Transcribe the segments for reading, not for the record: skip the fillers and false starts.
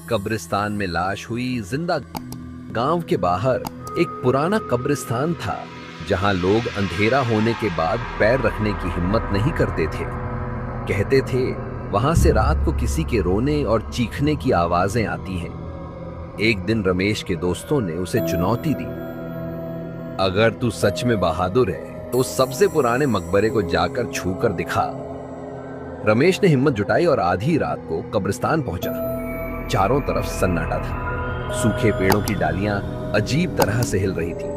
कब्रिस्तान में लाश हुई जिंदा। गांव के बाहर एक पुराना कब्रिस्तान था जहां लोग अंधेरा होने के बाद पैर रखने की हिम्मत नहीं करते थे। कहते थे वहां से रात को किसी के रोने और चीखने की आवाजें आती हैं। एक दिन रमेश के दोस्तों ने उसे चुनौती दी, अगर तू सच में बहादुर है तो उस सबसे पुराने मकबरे को जाकर छू कर दिखा। रमेश ने हिम्मत जुटाई और आधी रात को कब्रिस्तान पहुंचा। चारों तरफ सन्नाटा था। सूखे पेड़ों की डालियां अजीब तरह से हिल रही थी।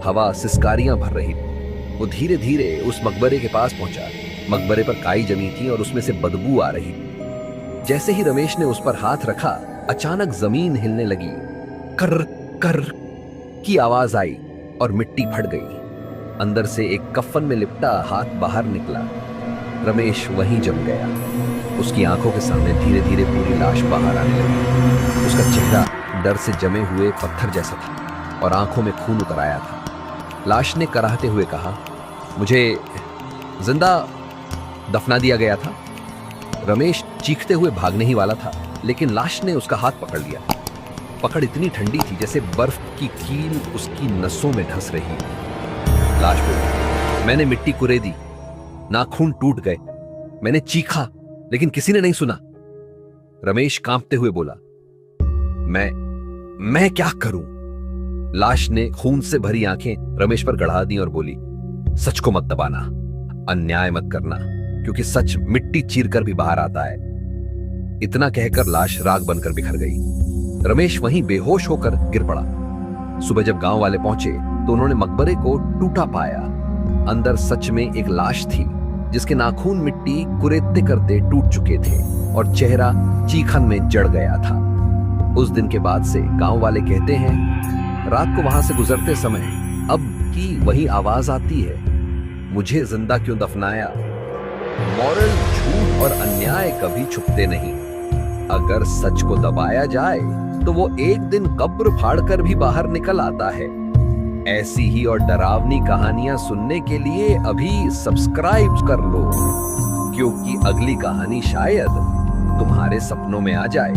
हवा सिसकारियां भर रही थी। वो धीरे धीरे उस मकबरे के पास पहुंचा। मकबरे पर काई जमी थी और उसमें से बदबू आ रही थी। जैसे ही रमेश ने उस पर हाथ रखा, अचानक जमीन हिलने लगी। कर कर की आवाज आई और मिट्टी फट गई। अंदर से एक कफन में लिपटा हाथ बाहर निकला। रमेश वहीं जम गया। उसकी आंखों के सामने धीरे धीरे पूरी लाश बाहर आने लगी। उसका चेहरा डर से जमे हुए पत्थर जैसा था और आंखों में खून उतर आया था। लाश ने कराहते हुए कहा, मुझे जिंदा दफना दिया गया था। रमेश चीखते हुए भागने ही वाला था, लेकिन लाश ने उसका हाथ पकड़ लिया। पकड़ इतनी ठंडी थी जैसे बर्फ की कील उसकी नसों में धंस रही। लाश बोली, मैंने मिट्टी कुरेदी, नाखून टूट गए। मैंने चीखा लेकिन किसी ने नहीं सुना। रमेश कांपते हुए बोला, मैं क्या करूं? लाश ने खून से भरी आंखें रमेश पर गढ़ा दी और बोली, सच को मत दबाना, अन्याय मत करना, क्योंकि सच मिट्टी चीरकर भी बाहर आता है। इतना कहकर लाश राख बनकर बिखर गई। रमेश वहीं बेहोश होकर गिर पड़ा। सुबह जब गांव वाले पहुंचे तो उन्होंने मकबरे को टूटा पाया। अंदर सच में एक लाश थी जिसके नाखून मिट्टी कुरेदते करते टूट चुके थे और चेहरा चीखन में जड़ गया था। उस दिन के बाद से गांव वाले कहते हैं, रात को वहां से गुजरते समय अब की वही आवाज आती है, मुझे जिंदा क्यों दफनाया? मॉरल, झूठ और अन्याय कभी छुपते नहीं। अगर सच को दबाया जाए तो वो एक दिन कब्र फाड़कर भी बाहर निकल आता है। ऐसी ही और डरावनी कहानियां सुनने के लिए अभी सब्सक्राइब कर लो, क्योंकि अगली कहानी शायद तुम्हारे सपनों में आ जाए।